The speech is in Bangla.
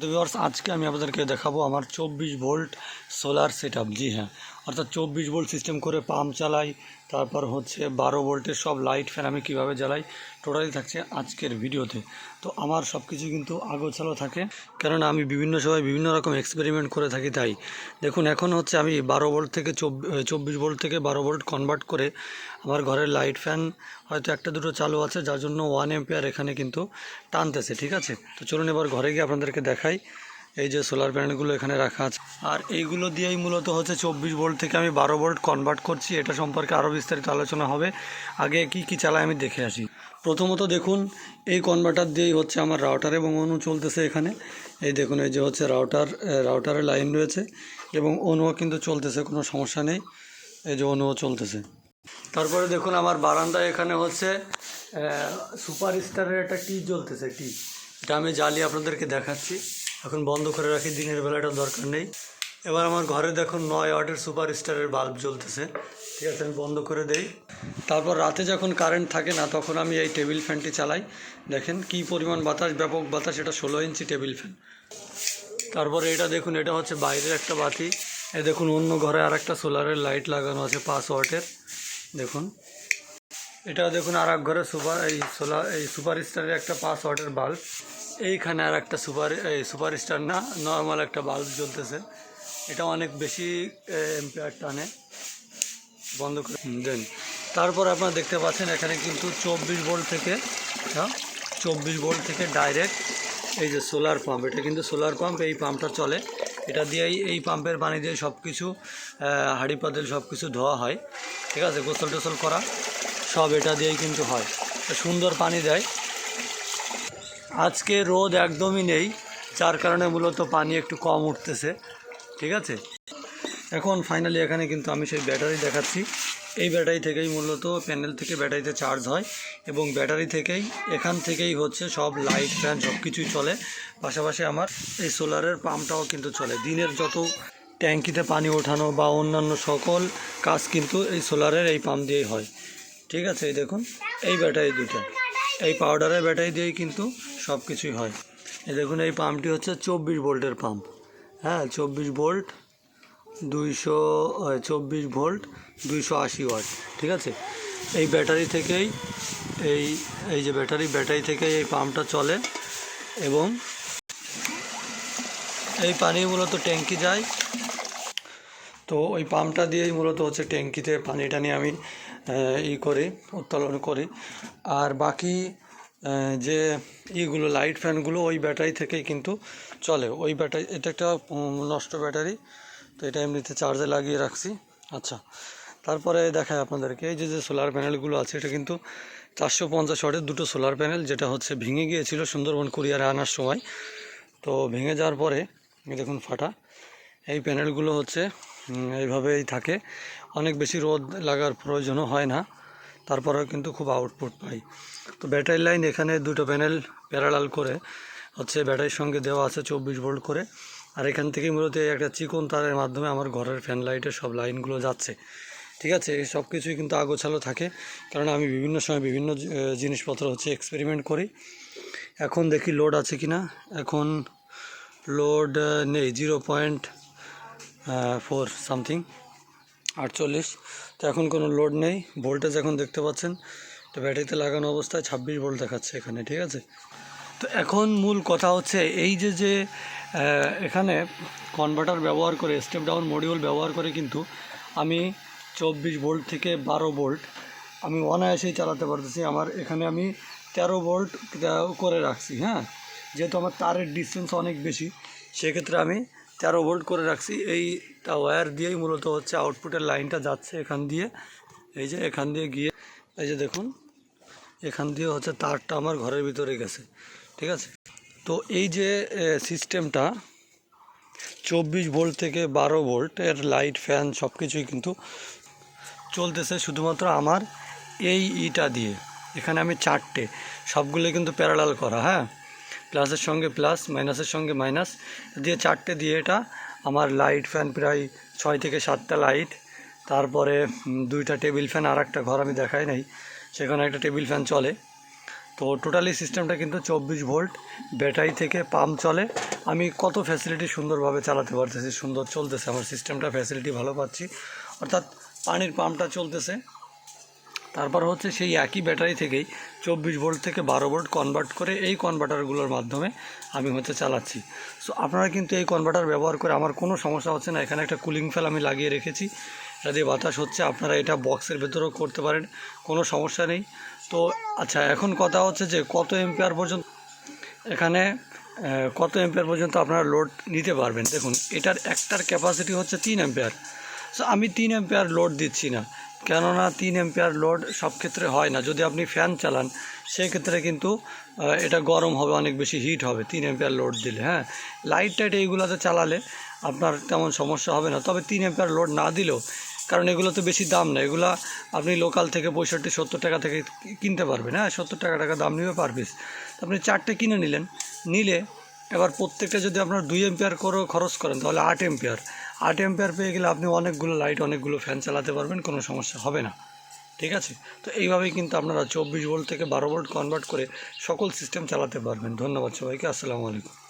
তো ভিউয়ার্স আজকে আমি আপনাদেরকে দেখাবো আমার 24 ভোল্ট সোলার সেটআপ। জি হ্যাঁ, অর্থাৎ 24 ভোল্ট সিস্টেম করে পাম্প চালাই, তারপর হচ্ছে 12 ভোল্টের সব লাইট ফ্যান আমি কিভাবে জ্বালাই, টোটালি থাকছে আজকের ভিডিওতে। তো আমার সব কিছু কিন্তু আগোছালো থাকে, কেননা আমি বিভিন্ন সময় বিভিন্ন রকম এক্সপেরিমেন্ট করে থাকি। তাই দেখুন, এখন হচ্ছে আমি 12 ভোল্ট থেকে 24 ভোল্ট থেকে 12 ভোল্ট কনভার্ট করে আমার ঘরের লাইট ফ্যান হয়তো একটা দুটো চালু আছে, যার জন্য 1 এম্পিয়ার এখানে কিন্তু টানতেছে। ঠিক আছে, তো চলুন এবার ঘরে গিয়ে আপনাদেরকে দেখাই। এই যে সোলার প্যানেলগুলো এখানে রাখা আছে, আর এইগুলো দিয়েই মূলত হচ্ছে 24 ভোল্ট থেকে আমি 12 ভোল্ট কনভার্ট করছি। এটা সম্পর্কে আরও বিস্তারিত আলোচনা হবে। আগে কি চালাই আমি দেখে আসি। প্রথমত দেখুন, এই কনভার্টার দিয়েই হচ্ছে আমার রাউটার এবং অনু চলতেছে এখানে। এই দেখুন, এই যে হচ্ছে রাউটারের লাইন রয়েছে এবং অনুও কিন্তু চলতেছে, কোনো সমস্যা নেই। এই যে অনুও চলতেছে। তারপরে দেখুন, আমার বারান্দায় এখানে হচ্ছে সুপার স্টারের একটা টি জ্বলতেছে। এটা আমি জ্বালিয়ে আপনাদেরকে দেখাচ্ছি। এখন বন্ধ করে রাখি, দিনের বেলা এটা দরকার নেই। এবার আমার ঘরে দেখুন 9 ওয়াটের সুপার স্টারের বাল্ব জ্বলতেছে। ঠিক আছে, আমি বন্ধ করে দেই। তারপর রাতে যখন কারেন্ট থাকে না, তখন আমি এই টেবিল ফ্যানটি চালাই। দেখেন কি পরিমাণ বাতাস, ব্যাপক বাতাস। এটা 16 ইঞ্চি টেবিল ফ্যান। তারপরে এটা দেখুন, এটা হচ্ছে বাইরের একটা বাতি। এই দেখুন, অন্য ঘরে আর একটা সোলারের লাইট লাগানো আছে 5 ওয়াটের। দেখুন, এটা দেখুন আর এক ঘরে সুপার স্টারের একটা 5 ওয়াটের বাল্ব। এইখানে আর একটা সুপার স্টার না, নর্মাল একটা বাল্ব জ্বলতেছে। এটা অনেক বেশি এম্পিয়ার টানে। বন্ধ করে দেন। তারপর আপনারা দেখতে পাচ্ছেন এখানে কিন্তু 24 ভোল্ট থেকে 24 ভোল্ট থেকে ডাইরেক্ট এই যে সোলার পাম্প। এটা কিন্তু সোলার পাম্প, এই পাম্পটা চলে। এটা দিয়েই, এই পাম্পের পানি দিয়ে সব কিছু হাঁড়ি পাতিল সব কিছু ধোয়া হয়। ঠিক আছে, গোসল টোসল করা সব এটা দিয়েই কিন্তু হয়। সুন্দর পানি দেয়। আজকে রোদ একদমই নেই, যার কারণে মূলত পানি একটু কম উঠতেছে। ঠিক আছে, এখন ফাইনালি এখানে কিন্তু আমি সেই ব্যাটারি দেখাচ্ছি। এই ব্যাটারি থেকেই মূলত প্যানেল থেকে ব্যাটারিতে চার্জ হয় এবং ব্যাটারি থেকেই, এখান থেকেই হচ্ছে সব লাইট ফ্যান সব কিছুই চলে। পাশাপাশি আমার এই সোলারের পাম্পটাও কিন্তু চলে। দিনের যত ট্যাঙ্কিতে পানি ওঠানো বা অন্যান্য সকল কাজ কিন্তু এই সোলারের এই পাম্প দিয়েই হয়। ঠিক আছে, এই দেখুন, এই ব্যাটারি দুটো, এই পাউডারের ব্যাটারি দিয়েই কিন্তু সব কিছুই হয়। এই দেখুন, এই পাম্পটি হচ্ছে 24 ভোল্টের পাম্প। হ্যাঁ, 24 ভোল্ট 24 ভোল্ট 280 ওয়াট। ঠিক আছে, এই ব্যাটারি থেকেই, এই যে ব্যাটারি থেকেই এই পাম্পটা চলে এবং এই পানি মূলত ট্যাঙ্কি যায়। তো ওই পাম্পটা দিয়েই মূলত হচ্ছে ট্যাঙ্কিতে পানিটা নিয়ে আমি উত্তোলন করি। আর বাকি যে ইগুলো লাইট ফ্যানগুলো ওই ব্যাটারি থেকেই কিন্তু চলে। ওই ব্যাটারি, এটা একটা নষ্ট ব্যাটারি, তো এটা এমনিতে চার্জে লাগিয়ে রাখছি। আচ্ছা, তারপরে দেখায় আপনাদেরকে এই যে সোলার প্যানেলগুলো আছে। এটা কিন্তু 450 ওয়াটের দুটো সোলার প্যানেল, যেটা হচ্ছে ভেঙে গিয়েছিল সুন্দরবন কুরিয়ারে আনার সময়। তো ভেঙে যাওয়ার পরে দেখুন ফাটা। এই প্যানেলগুলো হচ্ছে এইভাবেই থাকে। অনেক বেশি রোদ লাগার প্রয়োজনও হয় না, তারপরেও কিন্তু খুব আউটপুট পাই। তো ব্যাটারি লাইন এখানে দুটো প্যানেল প্যারালাল করে হচ্ছে ব্যাটারির সঙ্গে দেওয়া আছে 24 ভোল্ট করে। আর এখান থেকেই মূলত একটা চিকন তারের মাধ্যমে আমার ঘরের ফ্যান লাইটের সব লাইনগুলো যাচ্ছে। ঠিক আছে, এই সব কিছুই কিন্তু আগোছালো থাকে, কারণ আমি বিভিন্ন সময় বিভিন্ন জিনিসপত্র হচ্ছে এক্সপেরিমেন্ট করি। এখন দেখি লোড আছে কি না। এখন লোড নেই, 0.4 সামথিং 48। তো এখন কোনো লোড নেই। ভোল্টেজ এখন দেখতে পাচ্ছেন, তো ব্যাটারিতে লাগানো অবস্থায় 26 ভোল্ট দেখাচ্ছে এখানে। ঠিক আছে, তো এখন মূল কথা হচ্ছে এই যে এখানে কনভার্টার ব্যবহার করে, স্টেপ ডাউন মডিউল ব্যবহার করে কিন্তু আমি 24 ভোল্ট থেকে 12 ভোল্ট আমি অনায়াসেই চালাতে পারতেছি। আমার এখানে আমি 13 ভোল্ট করে রাখছি। হ্যাঁ, যেহেতু আমার তারের ডিস্টেন্স অনেক বেশি, সেক্ষেত্রে আমি 13 ভোল্ট করে রাখছি। এইটা ওয়্যার দিয়েই মূলত হচ্ছে আউটপুটের লাইনটা যাচ্ছে এখান দিয়ে। এই যে এখান দিয়ে গিয়ে, এই যে দেখুন, এখান দিয়ে হচ্ছে তারটা আমার ঘরের ভিতরে গেছে। ঠিক আছে, তো এই যে সিস্টেমটা 24 ভোল্ট থেকে 12 ভোল্ট এর লাইট ফ্যান সব কিছুই কিন্তু চলতেছে শুধুমাত্র আমার ইটা দিয়ে। এখানে আমি 4টে, সবগুলো কিন্তু প্যারালাল করা। হ্যাঁ, প্লাসের সঙ্গে প্লাস, মাইনাসের সঙ্গে মাইনাস দিয়ে 4টে দিয়ে এটা আমার লাইট ফ্যান প্রায় 6 থেকে 7টা লাইট। তারপরে 2টা টেবিল ফ্যান, আর একটা ঘর আমি দেখাই নাই, সেখানে একটা টেবিল ফ্যান চলে। তো টোটালি সিস্টেমটা কিন্তু 24 ভোল্ট ব্যাটারি থেকে পাম্প চলে। আমি কত ফ্যাসিলিটি সুন্দরভাবে চালাতে পারতেছি, সুন্দর চলতেছে আমার সিস্টেমটা, ফ্যাসিলিটি ভালো পাচ্ছি, অর্থাৎ পানির পাম্পটা চলতেছে। তারপর হচ্ছে সেই একই ব্যাটারি থেকেই 24 ভোল্ট থেকে 12 ভোল্ট কনভার্ট করে এই কনভার্টারগুলোর মাধ্যমে আমি হচ্ছে চালাচ্ছি। সো আপনারা কিন্তু এই কনভার্টার ব্যবহার করে আমার কোনো সমস্যা হচ্ছে না। এখানে একটা কুলিং ফ্যান আমি লাগিয়ে রেখেছি, এটা দিয়ে বাতাস হচ্ছে। আপনারা এটা বক্সের ভেতরেও করতে পারেন, কোনো সমস্যা নেই। তো আচ্ছা, এখন কথা হচ্ছে যে কত এম্পিয়ার পর্যন্ত এখানে কত এম্পিয়ার পর্যন্ত আপনারা লোড নিতে পারবেন। দেখুন, এটার একটার ক্যাপাসিটি হচ্ছে 3 এম্পিয়ার। সো আমি 3 এম্পিয়ার লোড দিচ্ছি না, কেননা 3 এম্পিয়ার লোড সব ক্ষেত্রে হয় না। যদি আপনি ফ্যান চালান সেক্ষেত্রে কিন্তু এটা গরম হবে, অনেক বেশি হিট হবে 3 এম্পিয়ার লোড দিলে। হ্যাঁ, লাইট টাইট এইগুলোতে চালালে আপনার তেমন সমস্যা হবে না। তবে 3 এম্পিয়ার লোড না দিলেও, কারণ এগুলো তো বেশি দাম না, এগুলো আপনি লোকাল থেকে 65-70 টাকা থেকে কিনতে পারবেন। হ্যাঁ, 70 টাকা দাম নেবে পার পিস। আপনি 4টে কিনে নিলে এবার প্রত্যেকটা যদি আপনার 2 এম্পিয়ার করেও খরচ করেন তাহলে 8 এম্পিয়ার। 8 এম্পিয়ার পেয়ে গেলে আপনি অনেকগুলো লাইট, অনেকগুলো ফ্যান চালাতে পারবেন, কোনো সমস্যা হবে না। ঠিক আছে, তো এইভাবেই কিন্তু আপনারা 24 ভোল্ট থেকে 12 ভোল্ট কনভার্ট করে সকল সিস্টেম চালাতে পারবেন। ধন্যবাদ সবাইকে, আসসালামু আলাইকুম।